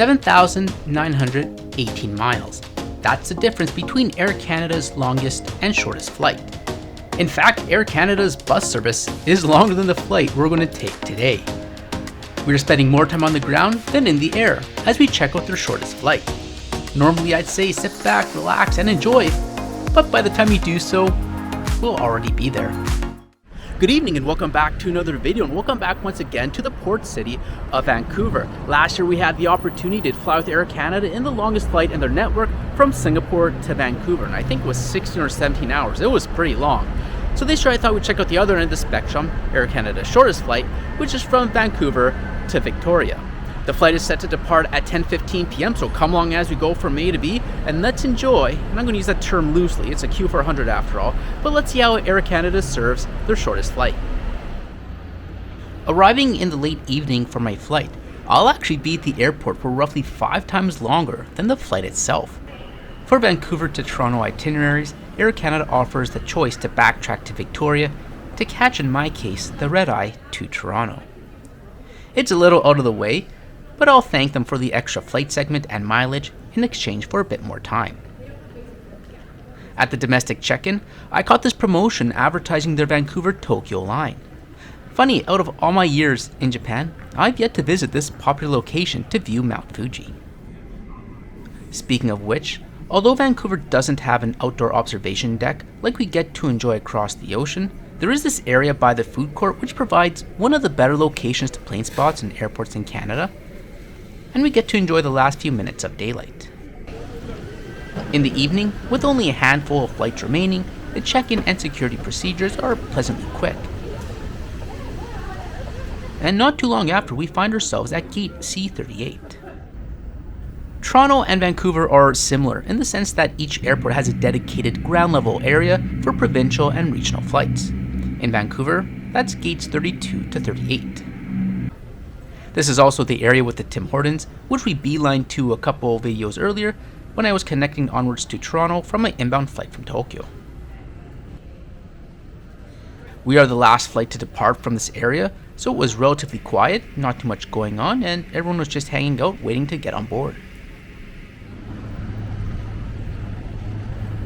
7,918 miles. That's the difference between Air Canada's longest and shortest flight. In fact, Air Canada's bus service is longer than the flight we're going to take today. We're spending more time on the ground than in the air as we check out their shortest flight. Normally I'd say sit back, relax, and enjoy, but by the time you do so, we'll already be there. Good evening and welcome back to another video, and welcome back once again to the port city of Vancouver. Last year we had the opportunity to fly with Air Canada in the longest flight in their network from Singapore to Vancouver, and I think it was 16 or 17 hours. It was pretty long. So this year I thought we'd check out the other end of the spectrum, Air Canada's shortest flight, which is from Vancouver to Victoria. The flight is set to depart at 10:15 p.m, so come along as we go from A to B, and let's enjoy, and I'm going to use that term loosely, it's a Q400 after all, but let's see how Air Canada serves their shortest flight. Arriving in the late evening for my flight, I'll actually be at the airport for roughly 5 times longer than the flight itself. For Vancouver to Toronto itineraries, Air Canada offers the choice to backtrack to Victoria to catch, in my case, the red-eye to Toronto. It's a little out of the way, but I'll thank them for the extra flight segment and mileage in exchange for a bit more time. At the domestic check-in, I caught this promotion advertising their Vancouver-Tokyo line. Funny, out of all my years in Japan, I've yet to visit this popular location to view Mount Fuji. Speaking of which, although Vancouver doesn't have an outdoor observation deck like we get to enjoy across the ocean, there is this area by the food court which provides one of the better locations to plane spots in airports in Canada, and we get to enjoy the last few minutes of daylight. In the evening, with only a handful of flights remaining, the check-in and security procedures are pleasantly quick. And not too long after, we find ourselves at gate C38. Toronto and Vancouver are similar in the sense that each airport has a dedicated ground level area for provincial and regional flights. In Vancouver, that's gates 32 to 38. This is also the area with the Tim Hortons, which we beelined to a couple of videos earlier when I was connecting onwards to Toronto from my inbound flight from Tokyo. We are the last flight to depart from this area, so it was relatively quiet, not too much going on, and everyone was just hanging out waiting to get on board.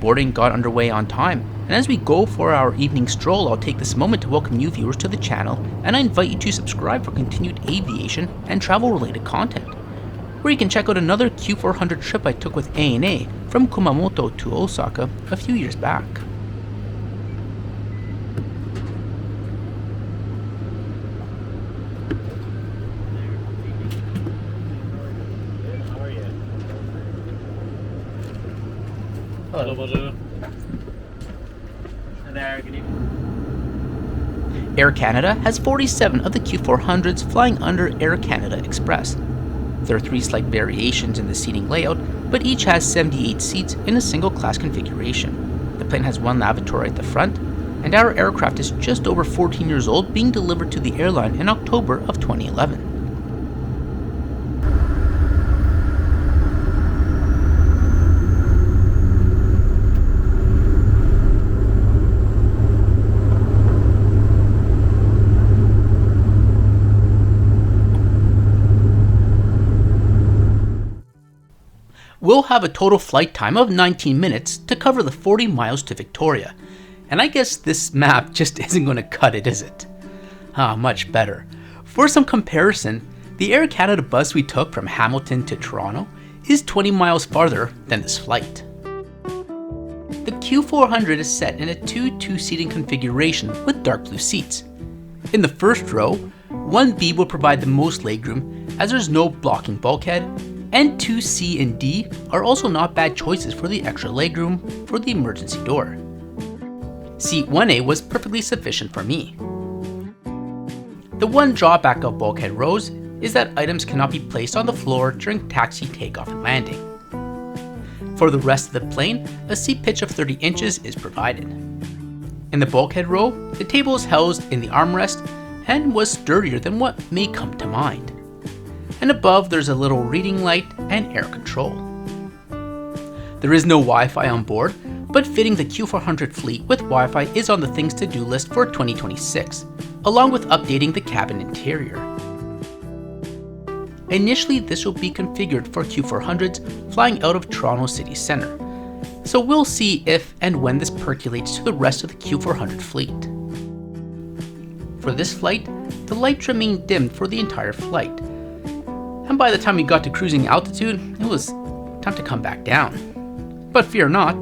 Boarding got underway on time, and as we go for our evening stroll, I'll take this moment to welcome new viewers to the channel, and I invite you to subscribe for continued aviation and travel related content, where you can check out another Q400 trip I took with ANA from Kumamoto to Osaka a few years back. Hello. Hi there, good evening. Air Canada has 47 of the Q400s flying under Air Canada Express. There are 3 slight variations in the seating layout, but each has 78 seats in a single class configuration. The plane has 1 lavatory at the front, and our aircraft is just over 14 years old, being delivered to the airline in October of 2011. We'll have a total flight time of 19 minutes to cover the 40 miles to Victoria. And I guess this map just isn't going to cut it, is it? Much better. For some comparison, the Air Canada bus we took from Hamilton to Toronto is 20 miles farther than this flight. The Q400 is set in a 2 seating configuration with dark blue seats. In the first row, 1B will provide the most legroom as there's no blocking bulkhead, and 2C and D are also not bad choices for the extra legroom for the emergency door. Seat 1A was perfectly sufficient for me. The one drawback of bulkhead rows is that items cannot be placed on the floor during taxi, takeoff, and landing. For the rest of the plane, a seat pitch of 30 inches is provided. In the bulkhead row, the table is housed in the armrest and was sturdier than what may come to mind. And above there's a little reading light and air control. There is no Wi-Fi on board, but fitting the Q400 fleet with Wi-Fi is on the things to do list for 2026, along with updating the cabin interior. Initially, this will be configured for Q400s flying out of Toronto City Centre, so we'll see if and when this percolates to the rest of the Q400 fleet. For this flight, the lights remained dimmed for the entire flight, and by the time we got to cruising altitude, it was time to come back down. But fear not,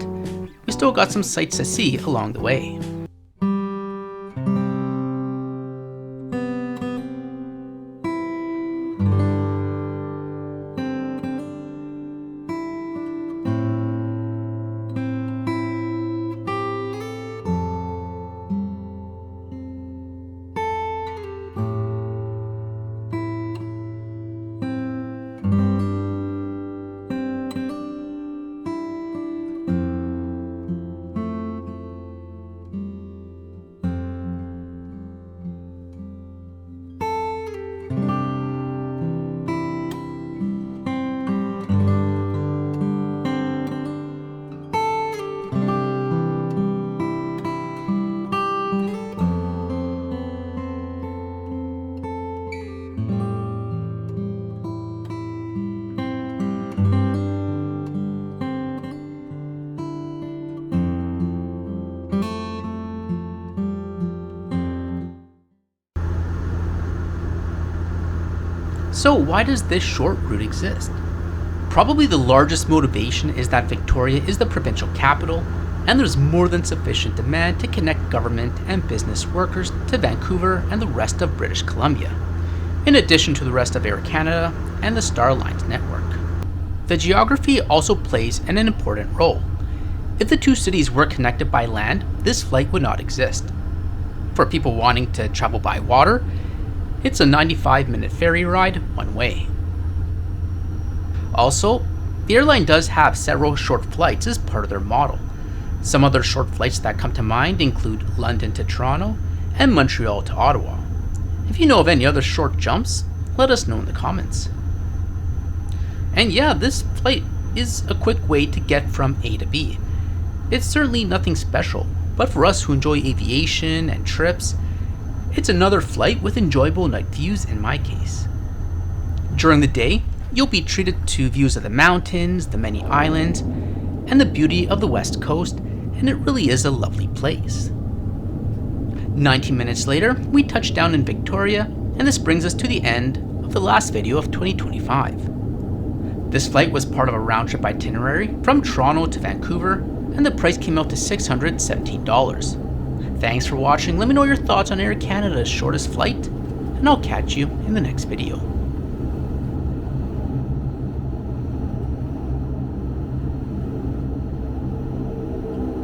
we still got some sights to see along the way. So why does this short route exist? Probably the largest motivation is that Victoria is the provincial capital, and there's more than sufficient demand to connect government and business workers to Vancouver and the rest of British Columbia, in addition to the rest of Air Canada and the Star Alliance network. The geography also plays an important role. If the two cities were connected by land, this flight would not exist. For people wanting to travel by water, it's a 95-minute ferry ride one way. Also, the airline does have several short flights as part of their model. Some other short flights that come to mind include London to Toronto and Montreal to Ottawa. If you know of any other short jumps, let us know in the comments. And yeah, this flight is a quick way to get from A to B. It's certainly nothing special, but for us who enjoy aviation and trips, it's another flight with enjoyable night views in my case. During the day, you'll be treated to views of the mountains, the many islands, and the beauty of the west coast, and it really is a lovely place. 19 minutes later, we touch down in Victoria, and this brings us to the end of the last video of 2025. This flight was part of a round-trip itinerary from Toronto to Vancouver, and the price came out to $617. Thanks for watching. Let me know your thoughts on Air Canada's shortest flight, and I'll catch you in the next video.